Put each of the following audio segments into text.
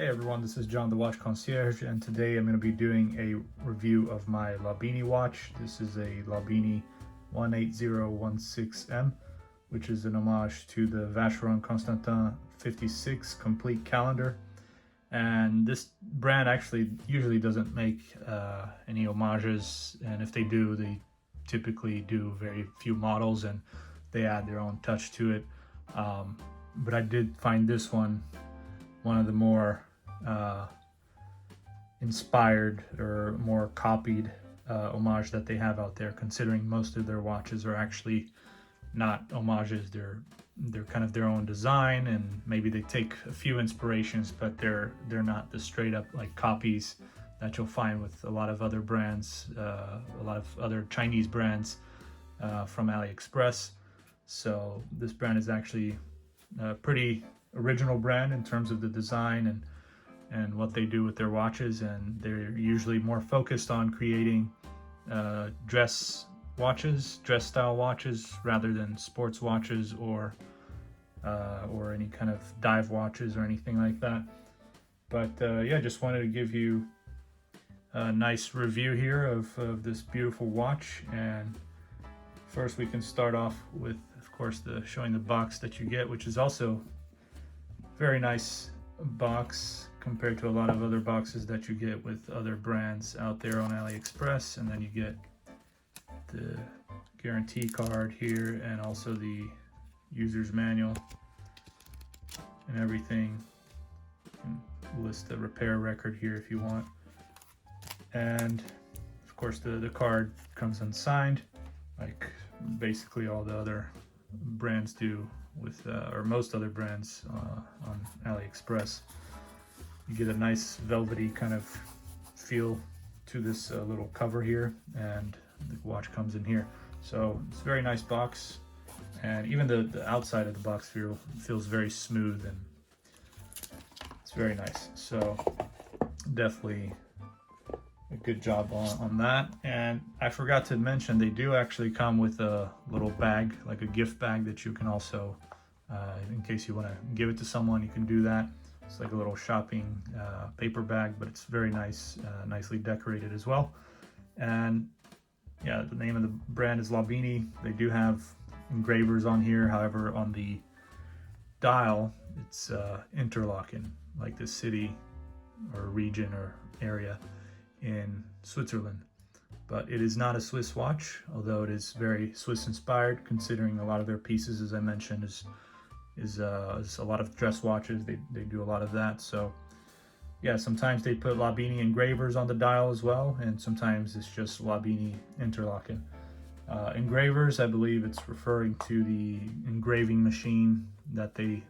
Hey everyone, this is John the Watch Concierge, and today I'm going to be doing a review of my Lobinni watch. This is a Lobinni 18016M, which is an homage to the Vacheron Constantin Fiftysix complete calendar. And this brand actually usually doesn't make any homages, and if they do, they typically do very few models and they add their own touch to it. But I did find this one of the more inspired or more copied homage that they have out there, considering most of their watches are actually not homages. They're kind of their own design, and maybe they take a few inspirations, but they're not the straight up like copies that you'll find with a lot of other brands, a lot of other Chinese brands from Aliexpress. So this brand is actually a pretty original brand in terms of the design and what they do with their watches, and they're usually more focused on creating dress style watches rather than sports watches or any kind of dive watches or anything like that. But yeah, just wanted to give you a nice review here of this beautiful watch. And first we can start off with, of course, showing the box that you get, which is also very nice box compared to a lot of other boxes that you get with other brands out there on AliExpress. And then you get the guarantee card here and also the user's manual and everything. You can list the repair record here if you want. And of course the card comes unsigned, like basically all the other brands do with or most other brands on AliExpress. You get a nice velvety kind of feel to this little cover here, and the watch comes in here. So it's a very nice box, and even the outside of the box feels very smooth, and it's very nice. So definitely a good job on that. And I forgot to mention, they do actually come with a little bag, like a gift bag, that you can also in case you want to give it to someone, you can do that. It's like a little shopping paper bag, but it's very nice, nicely decorated as well. And yeah, the name of the brand is Lobinni. They do have engravers on here. However, on the dial, it's Interlaken, like the city or region or area in Switzerland. But it is not a Swiss watch, although it is very Swiss inspired, considering a lot of their pieces, as I mentioned, is a lot of dress watches. They do a lot of that. So yeah, sometimes they put Lobinni engravers on the dial as well, and sometimes it's just Lobinni Interlaken. Engravers, I believe it's referring to the engraving machine that they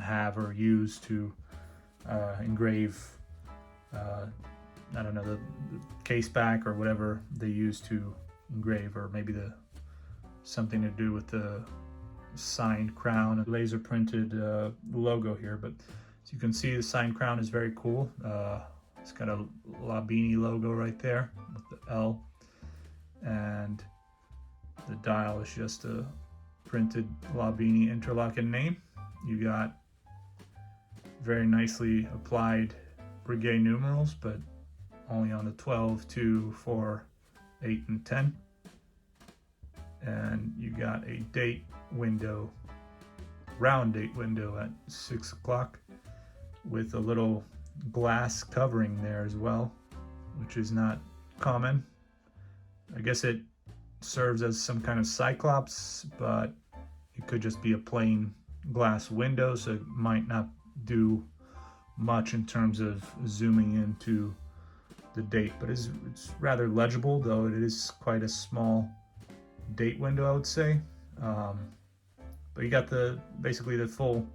have or use to engrave I don't know, the case back or whatever they use to engrave, or maybe something to do with the signed crown, a laser printed logo here. But as you can see, the signed crown is very cool. It's got a Lobinni logo right there with the L, and the dial is just a printed Lobinni Interlaken name. You got very nicely applied brigade numerals, but only on the 12, 2, 4, 8, and 10. And you got a date window, round date window at 6 o'clock with a little glass covering there as well, which is not common. I guess it serves as some kind of cyclops, but it could just be a plain glass window, so it might not do much in terms of zooming into the date, but it's rather legible, though it is quite a small date window, I would say. But you got basically the full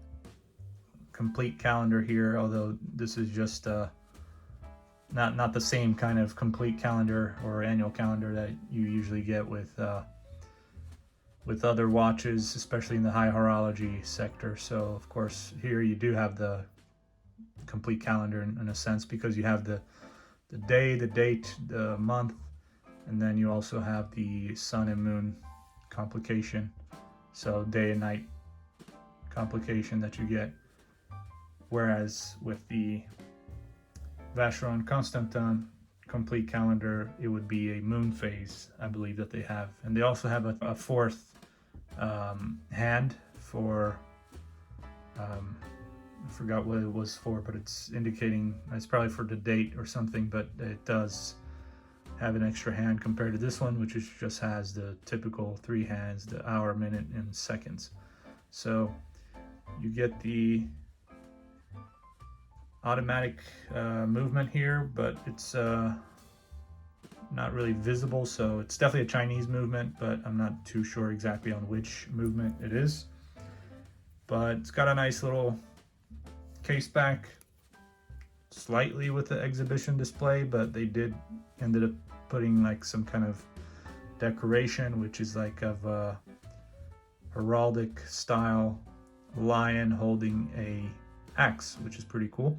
complete calendar here, although this is just not the same kind of complete calendar or annual calendar that you usually get with other watches, especially in the high horology sector. So of course here you do have the complete calendar in a sense, because you have the day, the date, the month, and then you also have the sun and moon complication, so day and night complication that you get whereas with the Vacheron Constantin complete calendar, it would be a moon phase, I believe, that they have. And they also have a fourth hand for, I forgot what it was for, but it's indicating, it's probably for the date or something, but it does have an extra hand compared to this one, which is just has the typical 3 hands, the hour, minute, and seconds. So you get the automatic movement here, but it's not really visible, so it's definitely a Chinese movement, but I'm not too sure exactly on which movement it is. But it's got a nice little case back, slightly with the exhibition display, but they ended up putting like some kind of decoration, which is like of a heraldic style lion holding a axe, which is pretty cool,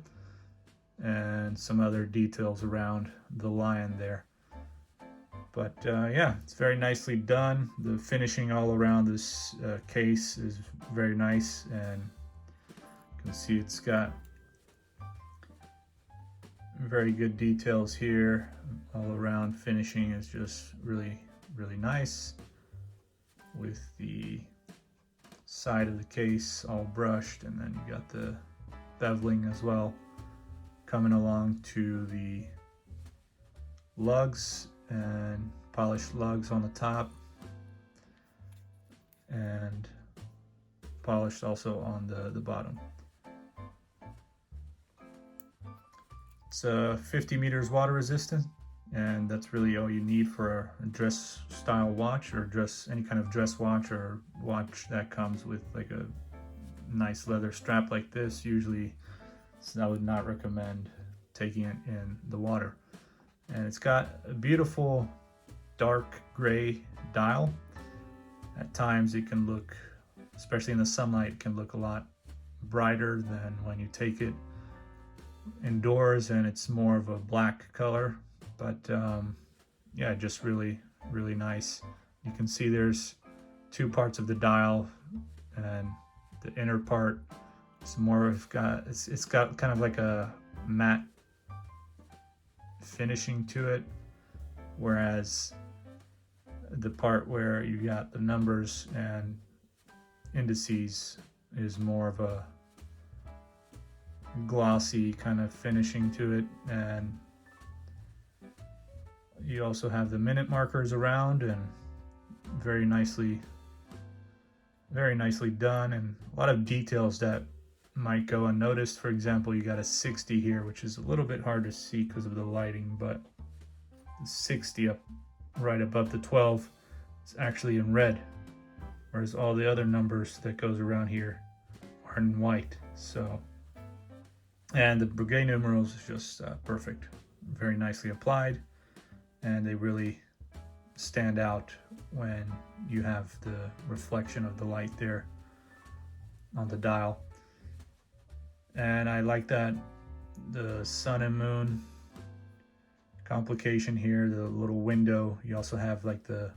and some other details around the lion there. But yeah, it's very nicely done. The finishing all around this case is very nice, and you can see it's got very good details here. All around finishing is just really, really nice, with the side of the case all brushed, and then you got the beveling as well coming along to the lugs, and polished lugs on the top, and polished also on the bottom. It's 50 meters water resistant, and that's really all you need for a dress style watch, or any kind of dress watch, or watch that comes with like a nice leather strap like this. Usually I would not recommend taking it in the water. And it's got a beautiful dark gray dial. At times it can look, especially in the sunlight, it can look a lot brighter than when you take it indoors and it's more of a black color. But yeah, just really, really nice. You can see there's 2 parts of the dial, and the inner part is more of it's got kind of like a matte finishing to it, whereas the part where you got the numbers and indices is more of a glossy kind of finishing to it. And you also have the minute markers around, and very nicely done, and a lot of details that might go unnoticed. For example, you got a 60 here, which is a little bit hard to see because of the lighting, but the 60 up right above the 12 is actually in red, whereas all the other numbers that goes around here are in white. So, and the Breguet numerals is just perfect, very nicely applied, and they really stand out when you have the reflection of the light there on the dial. And I like that the sun and moon complication here, the little window. You also have like the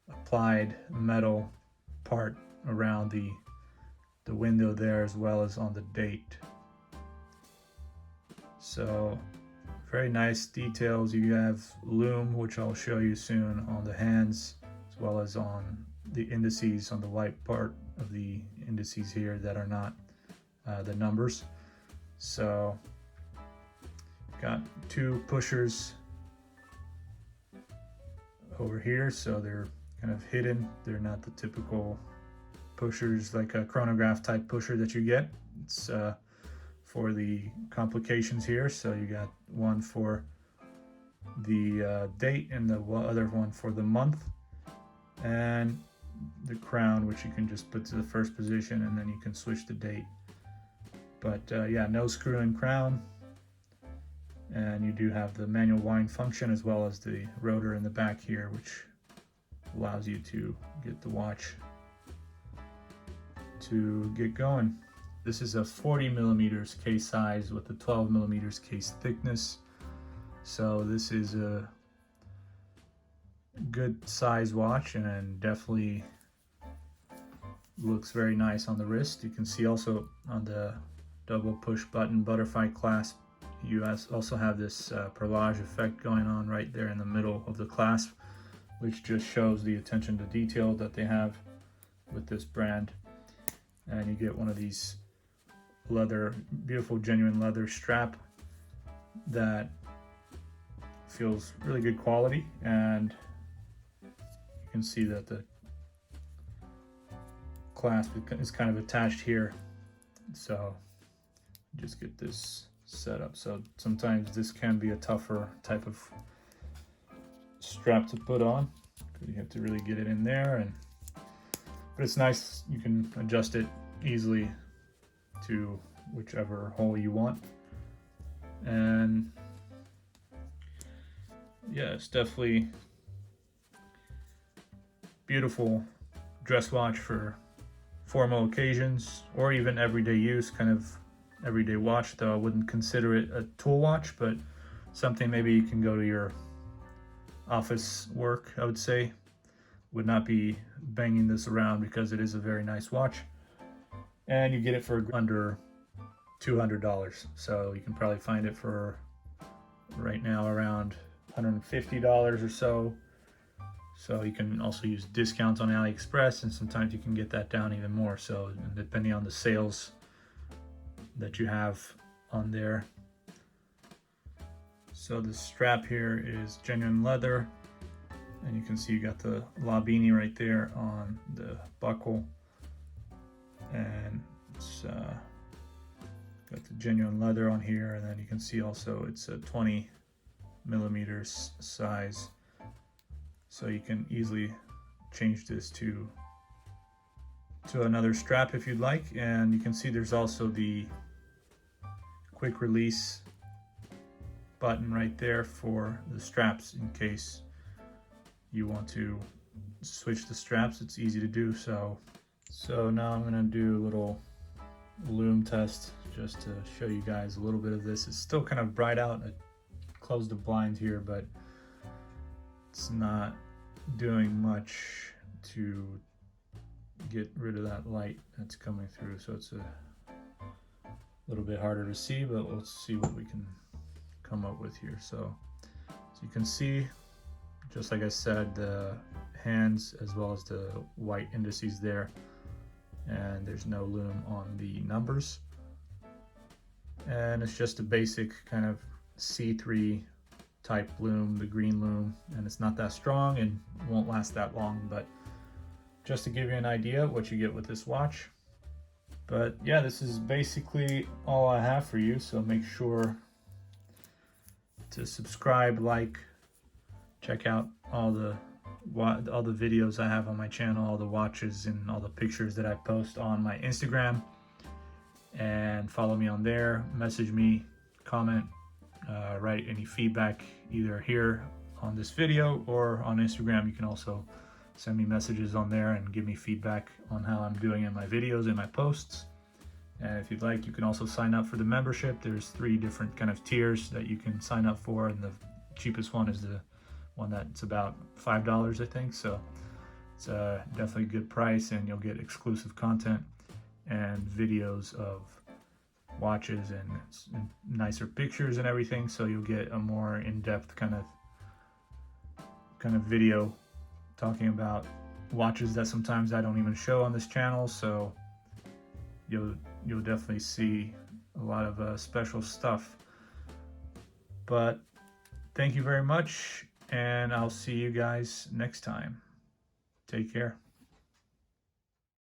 applied metal part around the window there, as well as on the date. So very nice details. You have lume, which I'll show you soon, on the hands, as well as on the indices, on the white part of the indices here that are not the numbers. So got 2 pushers over here, so they're kind of hidden. They're not the typical pushers like a chronograph type pusher that you get. It's for the complications here. So you got one for the date, and the other one for the month, and the crown, which you can just put to the first position, and then you can switch the date. But yeah, no screw in crown, and you do have the manual wind function, as well as the rotor in the back here, which allows you to get the watch to get going. This is a 40 millimeters case size with a 12 millimeters case thickness. So this is a good size watch, and definitely looks very nice on the wrist. You can see also on the double push button butterfly clasp. You also have this perlage effect going on right there in the middle of the clasp, which just shows the attention to detail that they have with this brand. And you get one of these leather, beautiful genuine leather strap that feels really good quality, and you can see that the clasp is kind of attached here. So just get this set up. So sometimes this can be a tougher type of strap to put on because you have to really get it in there, but it's nice. You can adjust it easily to whichever hole you want. And yeah, it's definitely beautiful dress watch for formal occasions or even everyday use, kind of everyday watch, though I wouldn't consider it a tool watch, but something maybe you can go to your office work, I would say. Would not be banging this around because it is a very nice watch, and you get it for under $200. So you can probably find it for right now around $150 or so. So you can also use discounts on Aliexpress, and sometimes you can get that down even more. So depending on the sales that you have on there. So the strap here is genuine leather, and you can see you got the Lobinni right there on the buckle, and it's got the genuine leather on here, and then you can see also it's a 20 millimeters size, so you can easily change this to another strap if you'd like. And you can see there's also the quick release button right there for the straps in case you want to switch the straps. It's easy to do. So now I'm gonna do a little lume test just to show you guys a little bit of this. It's still kind of bright out. I closed the blind here, but it's not doing much to get rid of that light that's coming through, so it's a little bit harder to see, but let's see what we can come up with here. So you can see, just like I said, the hands as well as the white indices there, and there's no lume on the numbers, and it's just a basic kind of C3 type lume, the green lume, and it's not that strong and won't last that long, but just to give you an idea of what you get with this watch. But yeah, this is basically all I have for you, so make sure to subscribe, like, check out all the videos I have on my channel, all the watches and all the pictures that I post on my Instagram, and follow me on there. Message me, comment, write any feedback either here on this video or on Instagram. You can also send me messages on there and give me feedback on how I'm doing in my videos and my posts. And if you'd like, you can also sign up for the membership. There's 3 different kind of tiers that you can sign up for, and the cheapest one is the one that's about $5, I think. So it's definitely a good price, and you'll get exclusive content and videos of watches and nicer pictures and everything. So you'll get a more in-depth kind of video talking about watches that sometimes I don't even show on this channel. So you'll definitely see a lot of special stuff. But thank you very much, and I'll see you guys next time. Take care.